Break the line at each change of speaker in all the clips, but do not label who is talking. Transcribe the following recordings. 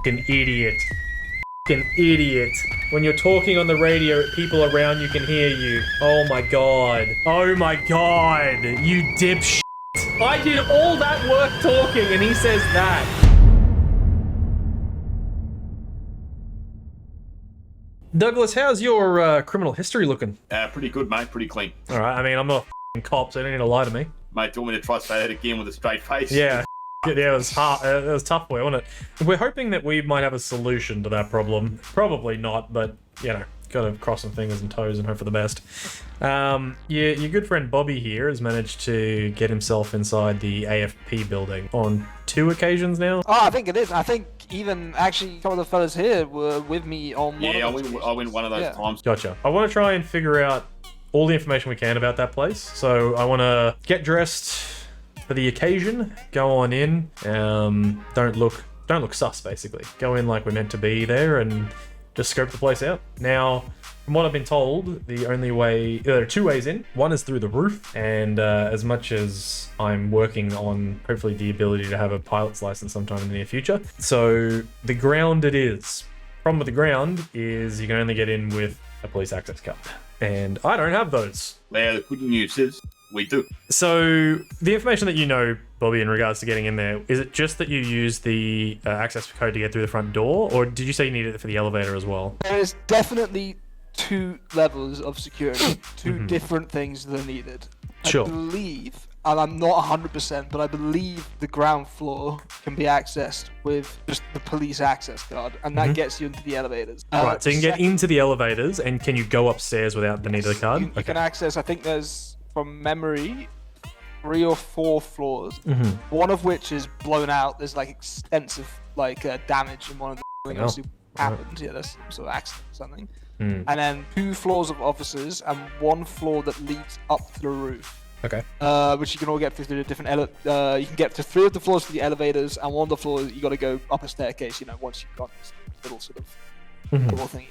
Fucking idiot. Fucking idiot. When you're talking on the radio, people around you can hear you. Oh my god. Oh my god. You dipshit. I did all that work talking and he says that. Douglas, how's your criminal history looking?
Pretty good, mate. Pretty clean.
All right. I mean, I'm not a f***ing cop, so you don't need to lie to me.
Mate, do you want me to try to say that again with a straight face?
Yeah. Yeah, it was hard. It was tough for you, wasn't it? We're hoping that we might have a solution to that problem. Probably not, but, you know, gotta cross some fingers and toes and hope for the best. Your good friend Bobby here has managed to get himself inside the AFP building on 2 occasions now.
Oh, I think it is. I think even actually a couple of the fellas here were with me on one of those
I went one of those times.
Gotcha. I want to try and figure out all the information we can about that place. So I want to get dressed for the occasion, go on in, don't look sus, basically. Go in like we're meant to be there and just scope the place out. Now, from what I've been told, the only way, there are 2 ways in. One is through the roof, and as much as I'm working on hopefully the ability to have a pilot's license sometime in the near future, so the ground it is. Problem with the ground is you can only get in with a police access card, and I don't have those.
Well, the good news is we do.
So the information that you know, Bobby, in regards to getting in there, is it just that you use the access code to get through the front door, or did you say you needed it for the elevator as well?
There's definitely 2 levels of security, 2 different things that are needed.
Sure.
I believe, and I'm not 100%, but I believe the ground floor can be accessed with just the police access card, and that gets you into the elevators.
Right, so you can get into the elevators, and can you go upstairs without the need of the card?
You can access, I think there's, from memory, 3 or 4 floors, one of which is blown out. There's like extensive damage in one of the buildings. Obviously happened. Yeah, there's some sort of accident or something. And then 2 floors of offices and 1 floor that leads up to the roof.
Okay.
Which you can all get through the different you can get to 3 of the floors to the elevators, and 1 of the floors you got to go up a staircase. You know, once you've got this little sort of door thingy.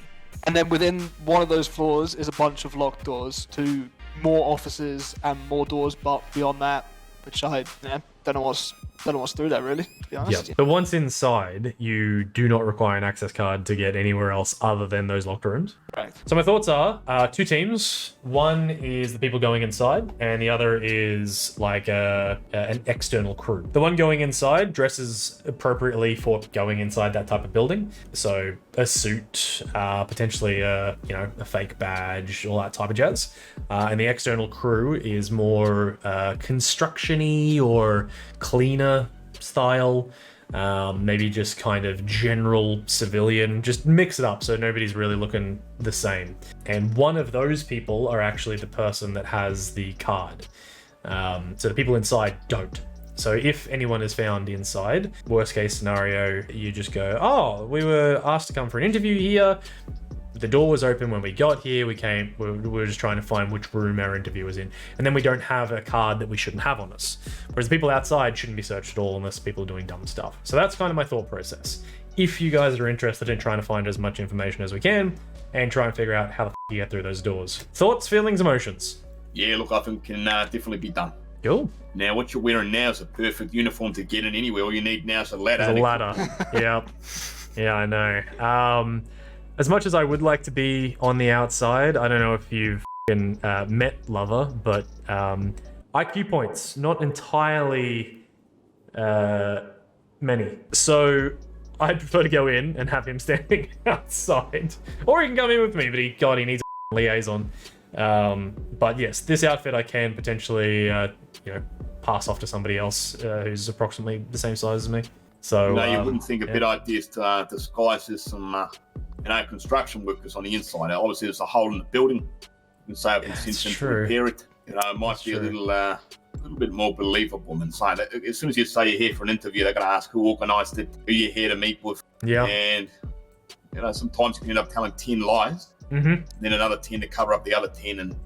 And then within one of those floors is a bunch of locked doors to more offices and more doors, but beyond that, which I don't know what's through that really, to be honest.
Yep. But once inside, you do not require an access card to get anywhere else other than those locked rooms.
Right.
So my thoughts are 2 teams. One is the people going inside, and the other is like an external crew. The one going inside dresses appropriately for going inside that type of building. So a suit, potentially a fake badge, all that type of jazz. And the external crew is more construction-y or cleaner style, maybe just kind of general civilian, just mix it up so nobody's really looking the same. And one of those people are actually the person that has the card. So the people inside don't. So if anyone is found inside, worst case scenario, you just go, oh, we were asked to come for an interview here. The door was open when we got here. We were just trying to find which room our interview was in. And then we don't have a card that we shouldn't have on us. Whereas the people outside shouldn't be searched at all unless people are doing dumb stuff. So that's kind of my thought process. If you guys are interested in trying to find as much information as we can and try and figure out how the f you get through those doors. Thoughts, feelings, emotions?
Yeah, look, I think it can definitely be done.
Cool.
Now, what you're wearing now is a perfect uniform to get in anywhere. All you need now is a ladder.
There's a ladder. Yep. Yeah, I know. As much as I would like to be on the outside, I don't know if you've met Lover, but IQ points, not entirely many. So I'd prefer to go in and have him standing outside. Or he can come in with me, but he needs a liaison. But yes, this outfit I can potentially, pass off to somebody else who's approximately the same size as me. So
no, you wouldn't think a bit idea is to disguise as some construction workers on the inside. Obviously, there's a hole in the building. You can say I can send them to repair it. It might be a little bit more believable than saying that. As soon as you say you're here for an interview, they're going to ask who organised it, who you're here to meet with. Yeah. And sometimes you can end up telling 10 lies. Then another 10 to cover up the other 10, and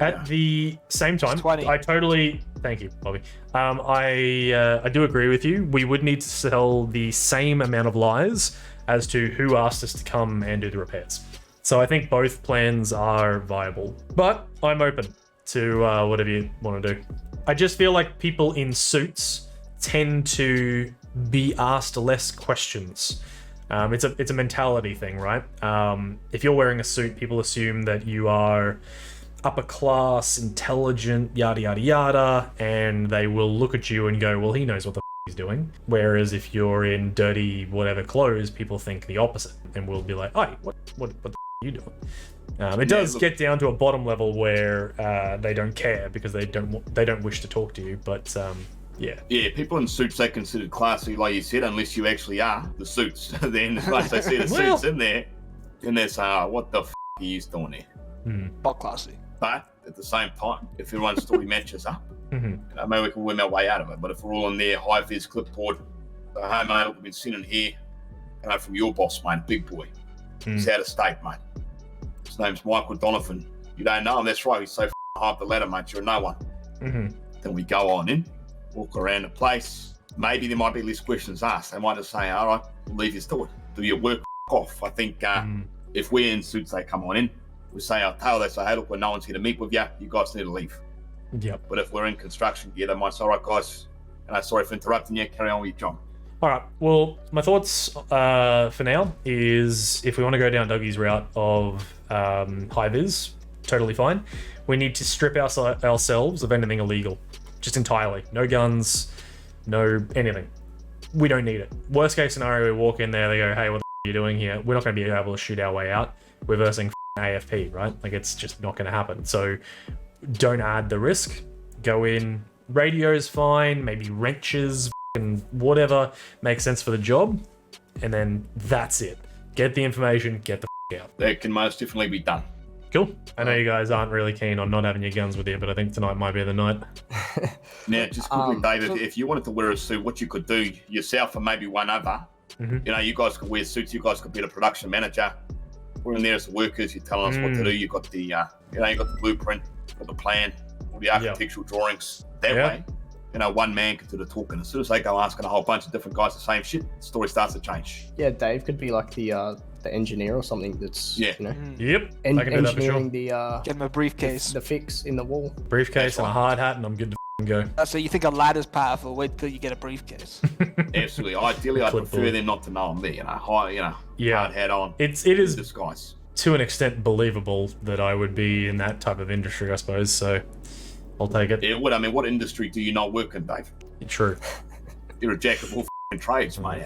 at the same time, I totally thank you, Bobby. I do agree with you. We would need to tell the same amount of lies as to who asked us to come and do the repairs. So I think both plans are viable, but I'm open to whatever you want to do. I just feel like people in suits tend to be asked less questions. It's a mentality thing, right? If you're wearing a suit, people assume that you are upper class, intelligent, yada yada yada, and they will look at you and go, well, he knows what the he's doing. Whereas if you're in dirty whatever clothes, people think the opposite and will be like, hey, what the are you doing? It does get down to a bottom level where they don't care because they don't wish to talk to you, but yeah.
Yeah, people in suits, they considered classy, like you said, unless you actually are the suits. Then once they see the suits in there, then they say, oh, what the are you doing there?
Not classy.
But at the same time, if everyone's story matches up, maybe we can win our way out of it. But if we're all in there, high-vis clipboard, hey mate, we've been sitting here, from your boss, mate, big boy. He's out of state, mate. His name's Michael Donovan. You don't know him, that's right. He's so high up the ladder, mate. You're no one. Then we go on in, walk around the place. Maybe there might be less questions asked. They might just say, all right, we'll leave you to it. Do your work off. I think if we're in suits, they come on in. We say our tail, they say, hey, look, when no one's here to meet with you, you guys need to leave.
Yep.
But if we're in construction gear, they might say, all right, guys, sorry for interrupting you, carry on with your job.
All right, well, my thoughts for now is if we want to go down Dougie's route of high-vis, totally fine. We need to strip ourselves of anything illegal, just entirely. No guns, no anything. We don't need it. Worst case scenario, we walk in there, they go, hey, what the are you doing here? We're not going to be able to shoot our way out. We're versing AFP, right? Like, it's just not going to happen. So don't add the risk. Go in, radio's fine, maybe wrenches, and whatever makes sense for the job, and then that's it. Get the information, get the out.
That can most definitely be done.
Cool. I know you guys aren't really keen on not having your guns with you, but I think tonight might be the night.
Now, just quickly, David, if you wanted to wear a suit, what you could do yourself and maybe one other, you guys could wear suits, you guys could be the production manager. We're in there as the workers, you're telling us what to do. You got the, you got the blueprint, got the plan, all the architectural drawings. That way, one man can do the talking. As soon as they go asking a whole bunch of different guys the same shit, the story starts to change.
Yeah, Dave could be like the engineer or something that's
Yep, I can do that for
engineering
sure.
Get him a briefcase.
the fix in the wall.
Briefcase and a hard hat, and I'm good to go.
So you think a ladder's powerful? Wait till you get a briefcase.
Absolutely. Ideally, I prefer them not to know I'm there. Hard hat on.
It is
disguise.
To an extent believable that I would be in that type of industry, I suppose. So I'll take it.
Yeah, what industry do you not work in, Dave?
True.
You're a jack of all trades, mate.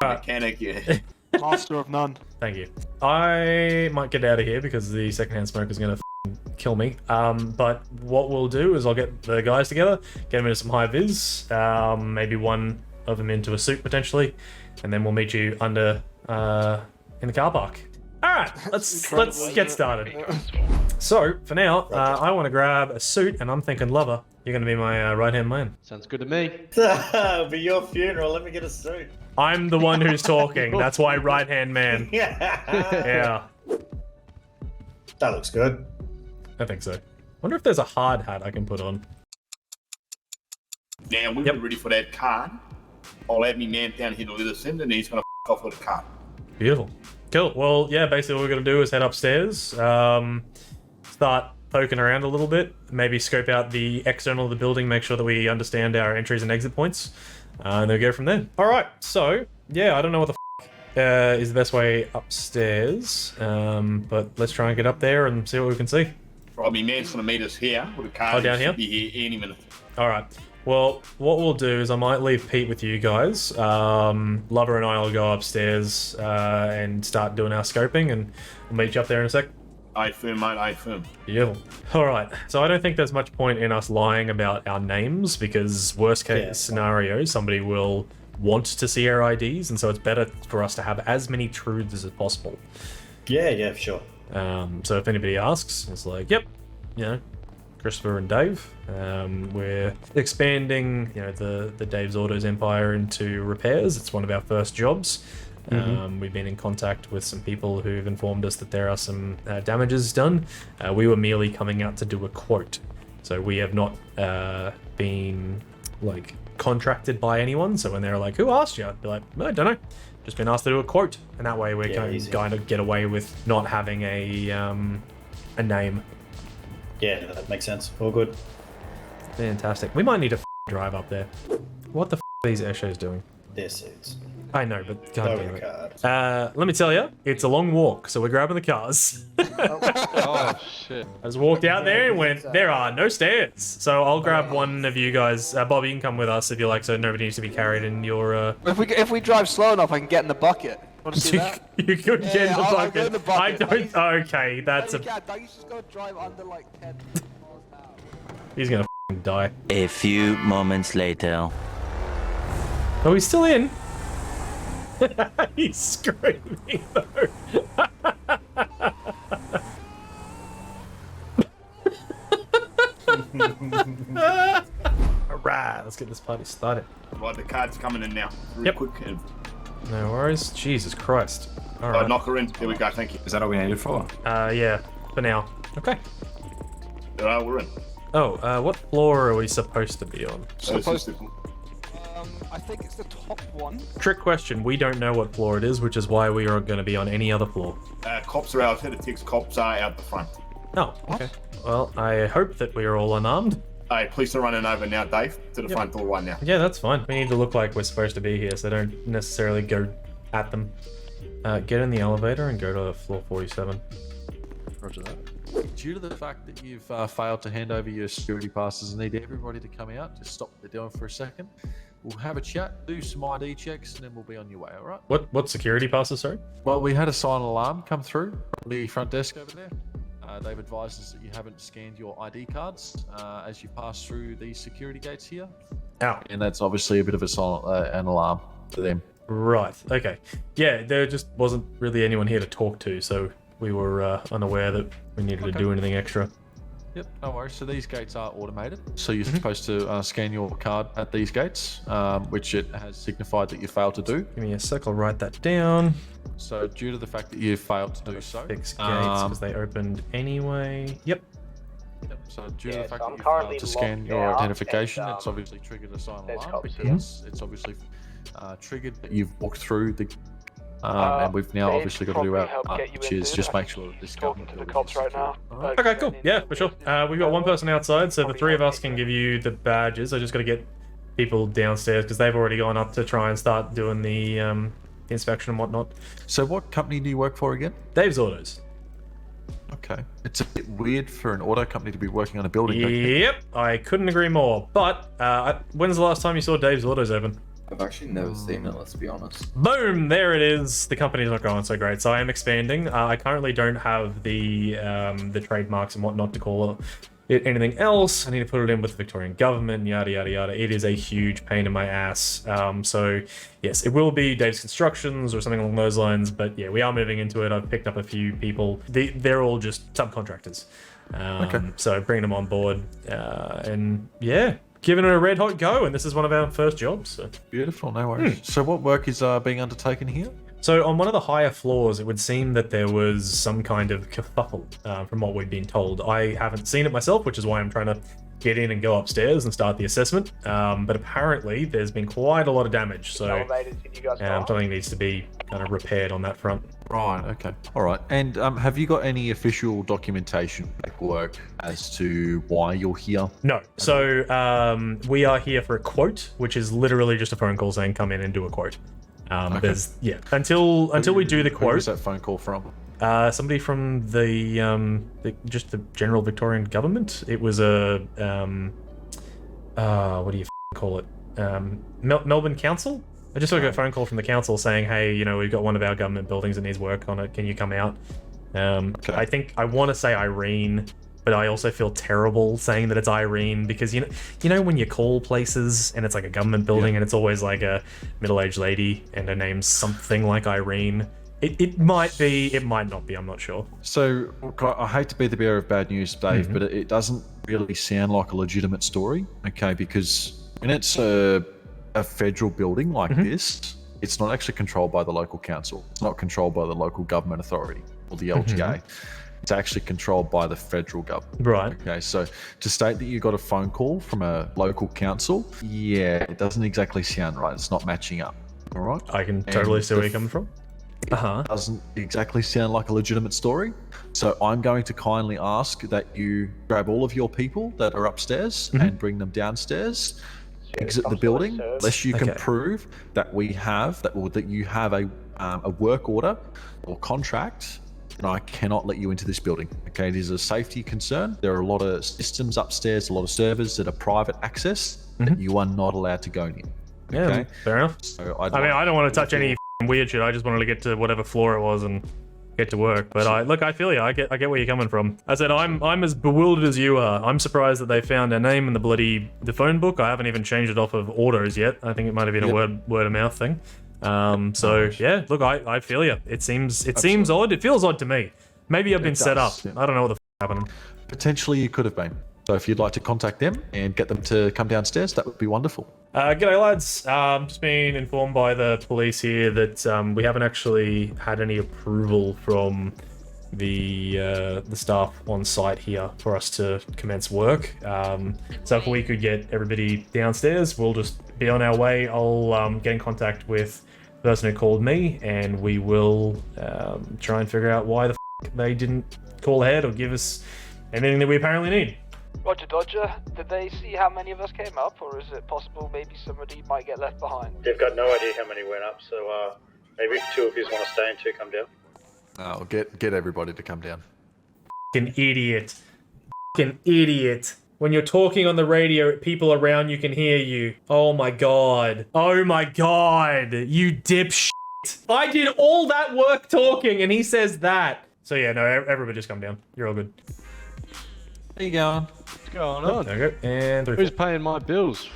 Mechanic, yeah.
Master of none.
Thank you. I might get out of here because the secondhand smoke is going to kill me. But what we'll do is I'll get the guys together, get them into some high vis, maybe one of them into a suit potentially, and then we'll meet you under in the car park. All right, let's get started. So for now, I want to grab a suit, and I'm thinking Lover, you're going to be my right-hand man.
Sounds good to me.
It'll be your funeral. Let me get a suit.
I'm the one who's talking. That's why right-hand man. Yeah.
That looks good.
I think so. Wonder if there's a hard hat I can put on.
Now, we'll be ready for that card. I'll have me man down here to let us in, and he's going to off with the card.
Beautiful. Cool. Well, yeah, basically what we're going to do is head upstairs, start poking around a little bit, maybe scope out the external of the building, make sure that we understand our entries and exit points, and then go from there. All right, so, yeah, I don't know what the is the best way upstairs, but let's try and get up there and see what we can see.
Right, my man's going to meet us here with a card.
Oh, down here?
Be here any minute.
All right. Well, what we'll do is I might leave Pete with you guys. Lover and I will go upstairs and start doing our scoping, and we'll meet you up there in a sec.
I firm, mate, I firm.
Beautiful. All right. So I don't think there's much point in us lying about our names because worst case scenario, somebody will want to see our IDs, and so it's better for us to have as many truths as possible.
Yeah, for sure.
So if anybody asks, it's like, yep, Christopher and Dave. We're expanding, the Dave's Autos empire into repairs. It's one of our first jobs. We've been in contact with some people who've informed us that there are some damages done. We were merely coming out to do a quote. So we have not been, contracted by anyone. So when they're like, who asked you? I'd be like, I don't know. Just been asked to do a quote. And that way we're kind of get away with not having a name.
Yeah, that makes sense. All good.
Fantastic. We might need to drive up there. What the are these air shows doing?
Their suits.
I know, but god damn it.
Cards.
Let me tell you, it's a long walk, so we're grabbing the cars.
Oh shit.
I just walked out there and went, there are no stairs. So I'll grab one of you guys. Bob, you can come with us if you like, so nobody needs to be carried in your...
If we drive slow enough, I can get in the bucket. Want to see that?
You could get in the
I'll
bucket.
go in the bucket.
I don't... Okay, that's
No,
a...
you can't. Don't you just gotta drive under like 10 miles an hour.
He's gonna f***ing die.
A few moments later.
Oh, he's still in. He's screaming though. Alright, let's get this party started.
Right, the card's coming in now. Real
Yep.
quick. And,
No worries. Jesus Christ. Alright.
knock her in. There we go. Thank you.
Is that all we needed for?
Yeah, for now. Okay.
We're in.
Oh, what floor are we supposed to be on?
So it's just
I think it's the top one.
Trick question. We don't know what floor it is, which is why we are going to be on any other floor.
cops are out. Head of ticks. Cops are out the front.
Oh, okay. Well, I hope that we are all unarmed.
Hey, police are running over now, Dave, to the front door right now.
Yeah, that's fine. We need to look like we're supposed to be here, so don't necessarily go at them. Get in the elevator and go to floor 47.
Roger that. Due to the fact that you've failed to hand over your security passes, I need everybody to come out. Just stop what they're doing for a second. We'll have a chat, do some ID checks, and then we'll be on your way, all right?
What security passes, sorry?
Well, we had a silent alarm come through from the front desk over there. They've advised us that you haven't scanned your ID cards as you pass through these security gates here.
Ow.
And that's obviously a bit of a silent an alarm for them.
Right, okay. Yeah, there just wasn't really anyone here to talk to, so we were unaware that we needed to do anything extra.
Yep, no worries. So these gates are automated. So you're supposed to scan your card at these gates, which it has signified that you failed to do.
Give me a sec, I'll write that down.
So due to the fact that you failed to do so,
Fix gates, because they opened anyway. Yep.
So due to the fact
so I'm
that you
currently
failed to scan
locked
your
out
identification,
and,
it's obviously triggered a silent
there's
alarm
cops
because it's obviously triggered that you've walked through the. And we've now obviously got to do our part, which is just make sure that this
talking
government
to the cops right now.
Okay, cool. Yeah, for sure. We've got one person outside, so the three of us can give you the badges. I just got to get people downstairs because they've already gone up to try and start doing the inspection and whatnot.
So what company do you work for again?
Dave's Autos.
Okay. It's a bit weird for an auto company to be working on a building. don't you think?
Yep, I couldn't agree more. But when's the last time you saw Dave's Autos open?
I've actually never seen it, let's be honest.
Boom! There it is. The company's not going so great, so I am expanding. I currently don't have the trademarks and whatnot to call it anything else. I need to put it in with the Victorian government, yada yada yada. It is a huge pain in my ass. So yes, it will be Dave's Constructions or something along those lines. But yeah, we are moving into it. I've picked up a few people. They're all just subcontractors.
Okay.
So bringing them on board, and yeah. Giving it a red hot go, and this is one of our first jobs. So.
Beautiful, no worries. So what work is being undertaken here?
So on one of the higher floors, it would seem that there was some kind of kerfuffle, from what we've been told. I haven't seen it myself, which is why I'm trying to get in and go upstairs and start the assessment. But apparently, there's been quite a lot of damage, so something needs to be kind of repaired on that front.
Right, okay. All right. And have you got any official documentation paperwork as to why you're here?
No. So we are here for a quote, which is literally just a phone call saying come in and do a quote. There's until we do the
Who
quote.
was that phone call from?
Somebody from the just the general Victorian government. It was a what do you call it? Melbourne Council. I just got a phone call from the council saying, hey, you know, we've got one of our government buildings that needs work on it. Can you come out?
Okay.
I want to say Irene, but I also feel terrible saying that it's Irene because you know when you call places and it's like a government building and it's always like a middle-aged lady and her name's something like Irene. It might be, it might not be, I'm not sure.
So, I hate to be the bearer of bad news, Dave, but it doesn't really sound like a legitimate story, okay? Because when it's a federal building like this, it's not actually controlled by the local council. It's not controlled by the local government authority or the LGA. It's actually controlled by the federal government.
Right.
Okay, so to state that you got a phone call from a local council, yeah, it doesn't exactly sound right. It's not matching up, all right?
I can totally see where you're coming from.
Doesn't exactly sound like a legitimate story. So I'm going to kindly ask that you grab all of your people that are upstairs and bring them downstairs exit the building unless you can prove that you have a work order or contract. And I cannot let you into this building. Okay, it is a safety concern. There are a lot of systems upstairs, a lot of servers that are private access that you are not allowed to go near. Okay?
Yeah, fair enough.
So
I mean, I don't want to touch any weird shit. I just wanted to get to whatever floor it was and get to work. But I feel you. I get where you're coming from. I said I'm as bewildered as you are. I'm surprised that they found our name in the phone book. I haven't even changed it off of orders yet. I think it might have been a word of mouth thing. So yeah, look, I feel you. It seems odd. It feels odd to me. Maybe I've been set up. Yeah. I don't know what the happening.
Potentially you could have been. So if you'd like to contact them and get them to come downstairs, that would be wonderful.
G'day lads. Just been informed by the police here that we haven't actually had any approval from the staff on site here for us to commence work. So if we could get everybody downstairs, we'll just be on our way. I'll get in contact with the person who called me, and we will try and figure out why the they didn't call ahead or give us anything that we apparently need.
Roger, Dodger. Did they see how many of us came up, or is it possible maybe somebody might get left behind?
They've got no idea how many went up, so maybe if 2 of you want to stay and 2 come down.
I'll get everybody to come down.
Fucking idiot. Fucking idiot. When you're talking on the radio, people around you can hear you. Oh my god. Oh my god. You dipshit. I did all that work talking and he says that. So yeah, no, everybody just come down. You're all good.
There you go.
What's going on?
There you go. And
who's paying my bills?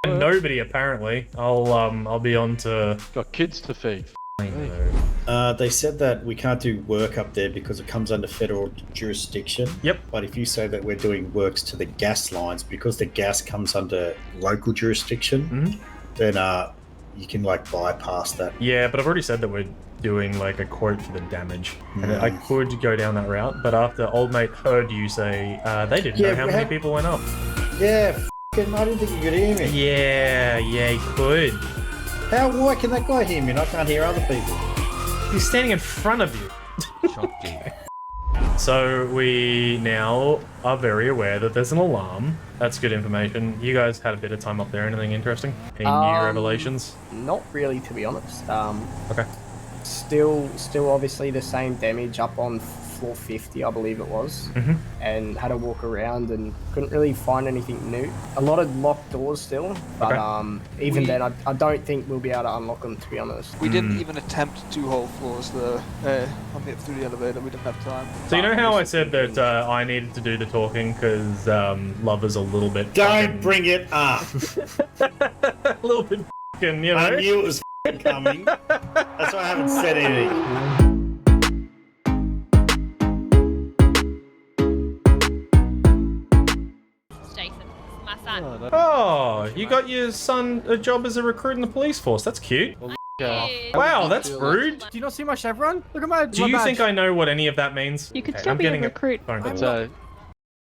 Nobody apparently. I'll be on to.
Got kids to feed.
They said that we can't do work up there because it comes under federal jurisdiction.
Yep.
But if you say that we're doing works to the gas lines, because the gas comes under local jurisdiction, then you can like bypass that.
Yeah, but I've already said that we're doing like a quote for the damage. And I could go down that route, but after old mate heard you say they didn't know how many people went up.
Yeah, I didn't think you could hear me.
Yeah, he could.
Why can that guy hear me and I can't hear other people?
He's standing in front of you. So we now are very aware that there's an alarm. That's good information. You guys had a bit of time up there. Anything interesting? Any new revelations?
Not really, to be honest.
Okay.
Still obviously the same damage up on floor 50, I believe it was, and had a walk around and couldn't really find anything new. A lot of locked doors still, but even then, I don't think we'll be able to unlock them, to be honest.
We didn't even attempt 2 whole floors through the elevator. We didn't have time.
So you know how I said that I needed to do the talking because Love is a little bit.
Don't bring it up.
A little bit fucking, you know.
I knew it was coming. That's why I haven't said anything.
Oh, you got your son a job as a recruit in the police force. That's cute. Wow, that's rude.
Do you not see my chevron? Look at my
Do you think I know what any of that means?
You could still be a recruit.
Phone call.